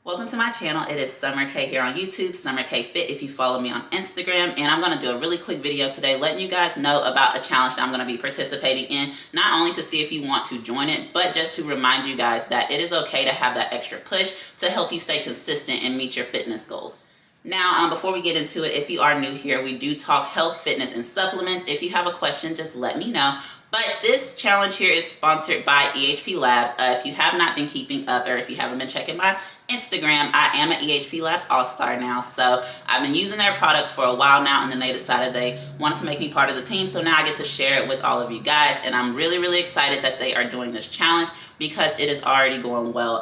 Welcome to my channel. It is Summer K here on YouTube, Summer K Fit if you follow me on Instagram. And I'm going to do a really quick video today letting you guys know about a challenge that I'm going to be participating in. Not only to see if you want to join it, but just to remind you guys that it is okay to have that extra push to help you stay consistent and meet your fitness goals. Now, before we get into it, if you are new here, we do talk health, fitness, and supplements. If you have a question, just let me know. But this challenge here is sponsored by EHPlabs. If you have not been keeping up, or if you haven't been checking my Instagram, I am an EHPlabs All-Star now. So I've been using their products for a while now, and then they decided they wanted to make me part of the team. So now I get to share it with all of you guys. And I'm really, really excited that they are doing this challenge because it is already going well.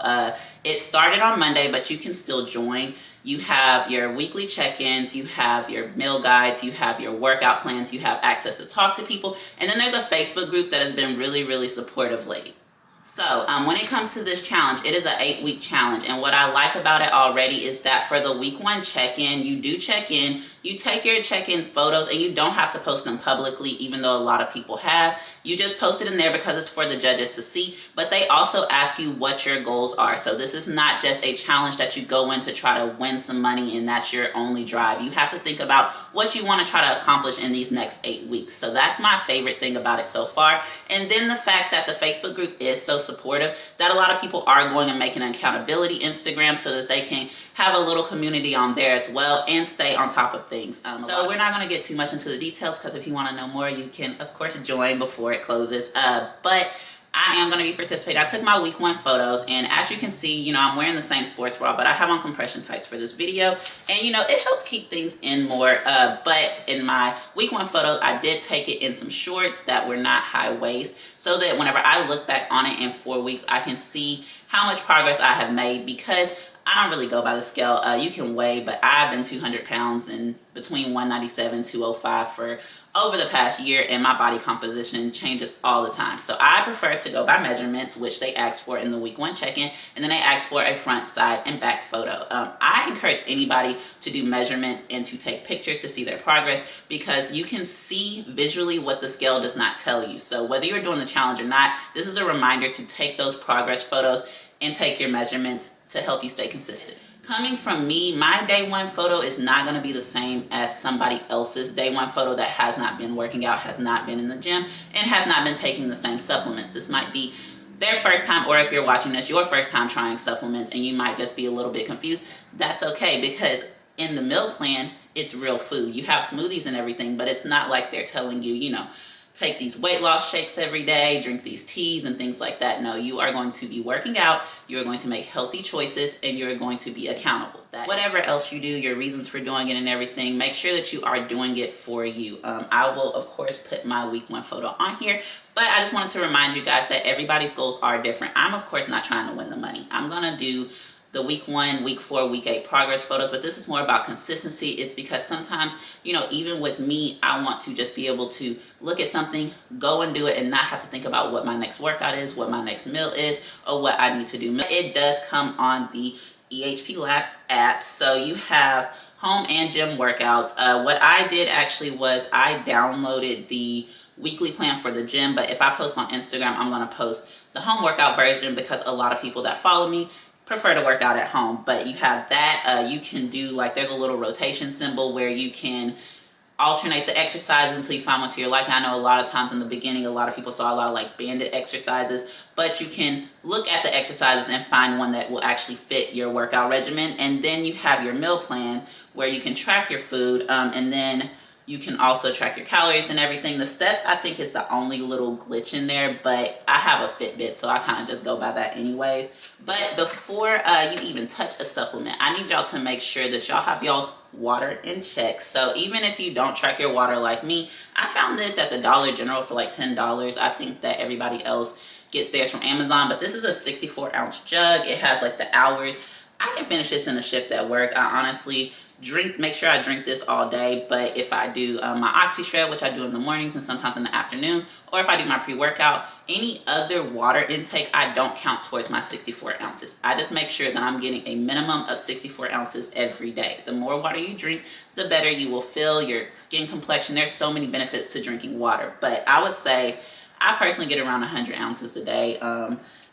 It started on Monday, but you can still join. You have your weekly check-ins, you have your meal guides, you have your workout plans, you have access to talk to people, and then there's a Facebook group that has been really, really supportive lately. So when it comes to this challenge, it is an 8-week challenge, and what I like about it already is that for the week 1 check-in, you do check in, you take your check-in photos, and you don't have to post them publicly, even though a lot of people have. You just post it in there because it's for the judges to see, but they also ask you what your goals are. So this is not just a challenge that you go in to try to win some money and that's your only drive. You have to think about what you want to try to accomplish in these next 8 weeks. So that's my favorite thing about it so far. And then the fact that the Facebook group is so supportive that a lot of people are going and making an accountability Instagram so that they can have a little community on there as well and stay on top of things. So we're not going to get too much into the details because if you want to know more, you can of course join before it closes. But I am going to be participating. I took my week 1 photos, and as you can see, I'm wearing the same sports bra, but I have on compression tights for this video, and it helps keep things in more. But in my week 1 photo, I did take it in some shorts that were not high waist, so that whenever I look back on it in 4 weeks, I can see how much progress I have made, because I don't really go by the scale. You can weigh, but I've been 200 pounds and between 197 205 for over the past year, and my body composition changes all the time. So I prefer to go by measurements, which they ask for in the week 1 check-in, and then they ask for a front, side, and back photo. I encourage anybody to do measurements and to take pictures to see their progress, because you can see visually what the scale does not tell you. So whether you're doing the challenge or not, this is a reminder to take those progress photos and take your measurements to help you stay consistent. Coming from me, my day 1 photo is not going to be the same as somebody else's day 1 photo that has not been working out, has not been in the gym, and has not been taking the same supplements. This might be their first time, or if you're watching this, your first time trying supplements, and you might just be a little bit confused. That's okay, because in the meal plan, it's real food. You have smoothies and everything, but it's not like they're telling you, take these weight loss shakes every day, drink these teas and things like that. No, you are going to be working out, you're going to make healthy choices, and you're going to be accountable. Whatever else you do, your reasons for doing it and everything, make sure that you are doing it for you. I will, of course, put my week 1 photo on here, but I just wanted to remind you guys that everybody's goals are different. I'm, of course, not trying to win the money. I'm going to do the week 1, week 4, week 8 progress photos, but this is more about consistency. It's because sometimes, even with me, I want to just be able to look at something, go and do it, and not have to think about what my next workout is, what my next meal is, or what I need to do. It does come on the EHPlabs app, so you have home and gym workouts. What I did actually was I downloaded the weekly plan for the gym, but if I post on Instagram, I'm going to post the home workout version because a lot of people that follow me prefer to work out at home. But you have that. You can do, there's a little rotation symbol where you can alternate the exercises until you find one to your liking. I know a lot of times in the beginning, a lot of people saw a lot of banded exercises, but you can look at the exercises and find one that will actually fit your workout regimen. And then you have your meal plan where you can track your food, and then you can also track your calories and everything. The steps, I think, is the only little glitch in there, but I have a Fitbit, so I kind of just go by that anyways. But before you even touch a supplement, I need y'all to make sure that y'all have y'all's water in check. So even if you don't track your water like me, I found this at the Dollar General for $10. I think that everybody else gets theirs from Amazon, but this is a 64-ounce jug. It has the hours. I can finish this in a shift at work. I honestly make sure I drink this all day, but if I do my Oxy Shred, which I do in the mornings and sometimes in the afternoon, or if I do my pre-workout, any other water intake, I don't count towards my 64 ounces. I just make sure that I'm getting a minimum of 64 ounces every day. The more water you drink, the better you will feel, your skin complexion. There's so many benefits to drinking water, but I would say I personally get around 100 ounces a day.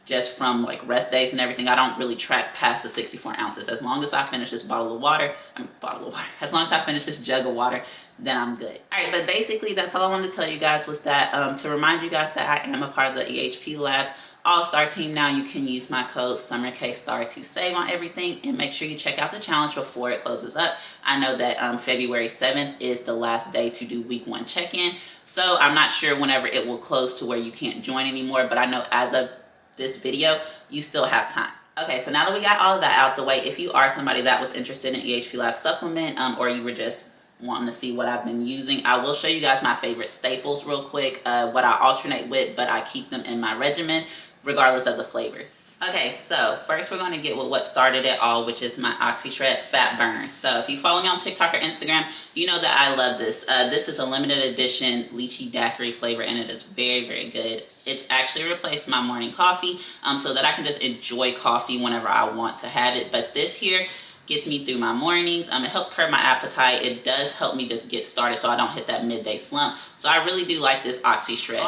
just from like rest days and everything. I don't really track past the 64 ounces. As long as I finish this as long as I finish this jug of water, then I'm good. All right, but basically that's all I wanted to tell you guys, was that to remind you guys that I am a part of the EHPlabs All-Star team now. You can use my code SummerKStar to save on everything, and make sure you check out the challenge before it closes up. I know that February 7th is the last day to do week 1 check-in, so I'm not sure whenever it will close to where you can't join anymore, but I know as of this video, you still have time. Okay, so now that we got all of that out the way, if you are somebody that was interested in EHPlabs supplement, or you were just wanting to see what I've been using, I will show you guys my favorite staples real quick, what I alternate with, but I keep them in my regimen regardless of the flavors. Okay, so first we're going to get with what started it all, which is my Oxy Shred Fat Burner. So if you follow me on TikTok or Instagram, you know that I love this. This is a limited edition lychee daiquiri flavor, and it is very, very good. It's actually replaced my morning coffee, so that I can just enjoy coffee whenever I want to have it. But this here gets me through my mornings. It helps curb my appetite. It does help me just get started so I don't hit that midday slump. So I really do like this Oxy Shred.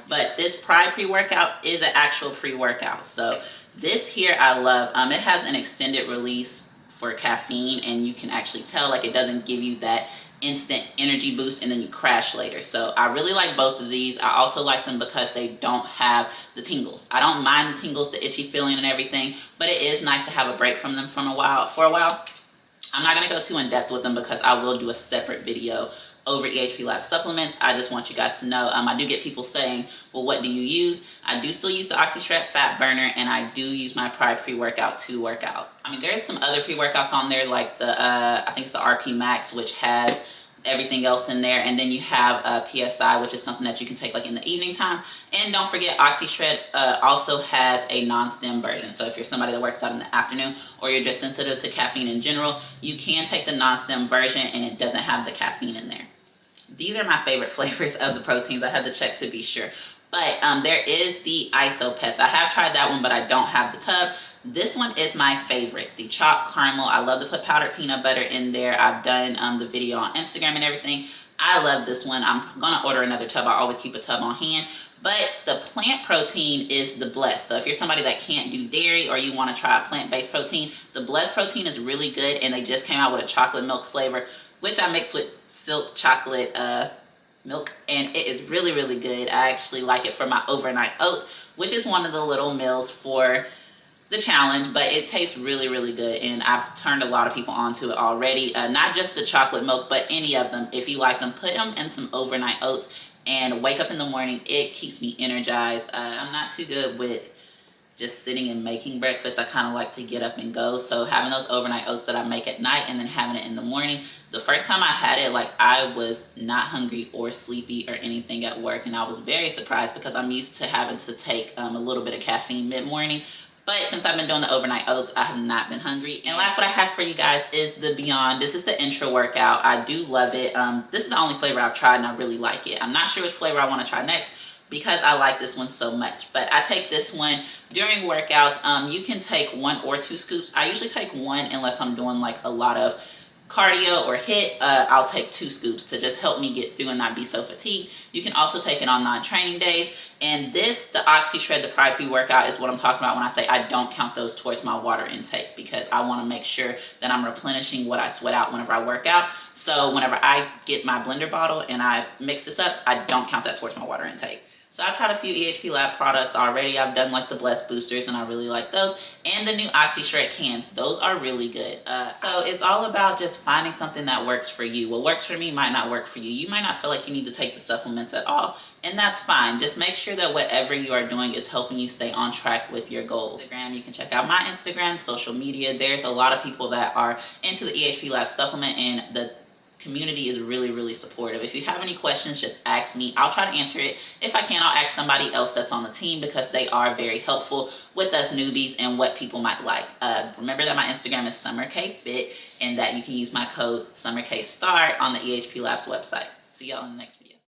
But this Pride pre-workout is an actual pre-workout. So this here I love. It has an extended release for caffeine, and you can actually tell like it doesn't give you that instant energy boost and then you crash later. So I really like both of these. I also like them because they don't have the tingles. I don't mind the tingles, the itchy feeling and everything, but it is nice to have a break from them for a while. I'm not going to go too in depth with them because I will do a separate video over EHPlabs supplements. I just want you guys to know, I do get people saying, well, what do you use? I do still use the Oxy Shred Fat Burner, and I do use my Pride pre-workout to work out. I mean, there's some other pre-workouts on there, like the, I think it's the RP Max, which has everything else in there, and then you have PSI, which is something that you can take like in the evening time. And don't forget, Oxy Shred also has a non-stim version. So if you're somebody that works out in the afternoon, or you're just sensitive to caffeine in general, you can take the non-stim version and it doesn't have the caffeine in there. These are my favorite flavors of the proteins. I had to check to be sure. But there is the Isopets. I have tried that one, but I don't have the tub. This one is my favorite, the chopped caramel. I love to put powdered peanut butter in there. I've done the video on Instagram and everything. I love this one. I'm gonna order another tub. I always keep a tub on hand. But the plant protein is the Blessed. So if you're somebody that can't do dairy, or you want to try a plant-based protein, the Blessed protein is really good, and they just came out with a chocolate milk flavor, which I mix with silk chocolate milk, and it is really, really good. I actually like it for my overnight oats, which is one of the little meals for the challenge, but it tastes really, really good, and I've turned a lot of people onto it already. Not just the chocolate milk, but any of them. If you like them, put them in some overnight oats and wake up in the morning. It keeps me energized. I'm not too good with just sitting and making breakfast. I kind of like to get up and go. So having those overnight oats that I make at night and then having it in the morning, the first time I had it, like, I was not hungry or sleepy or anything at work, and I was very surprised because I'm used to having to take a little bit of caffeine mid-morning. But since I've been doing the overnight oats, I have not been hungry. And last, what I have for you guys is the Beyond. This is the intro workout. I do love it. This is the only flavor I've tried, and I really like it. I'm not sure which flavor I want to try next because I like this one so much. But I take this one during workouts. You can take 1 or 2 scoops. I usually take 1 unless I'm doing like a lot of cardio or HIIT. I'll take 2 scoops to just help me get through and not be so fatigued. You can also take it on non-training days. And this, the Oxy Shred, the Pride pre-workout, is what I'm talking about when I say I don't count those towards my water intake, because I want to make sure that I'm replenishing what I sweat out whenever I work out. So whenever I get my blender bottle and I mix this up, I don't count that towards my water intake. So I've tried a few EHPlabs products already. I've done like the Blessed boosters, and I really like those. And the new Oxy Shred cans. Those are really good. So it's all about just finding something that works for you. What works for me might not work for you. You might not feel like you need to take the supplements at all, and that's fine. Just make sure that whatever you are doing is helping you stay on track with your goals. Instagram, you can check out my Instagram, social media. There's a lot of people that are into the EHPlabs supplement, and the community is really, really supportive. If you have any questions, just ask me. I'll try to answer it. If I can, I'll ask somebody else that's on the team, because they are very helpful with us newbies and what people might like. Remember that my Instagram is SummerKFit, and that you can use my code SummerKStar on the EHPlabs website. See y'all in the next video.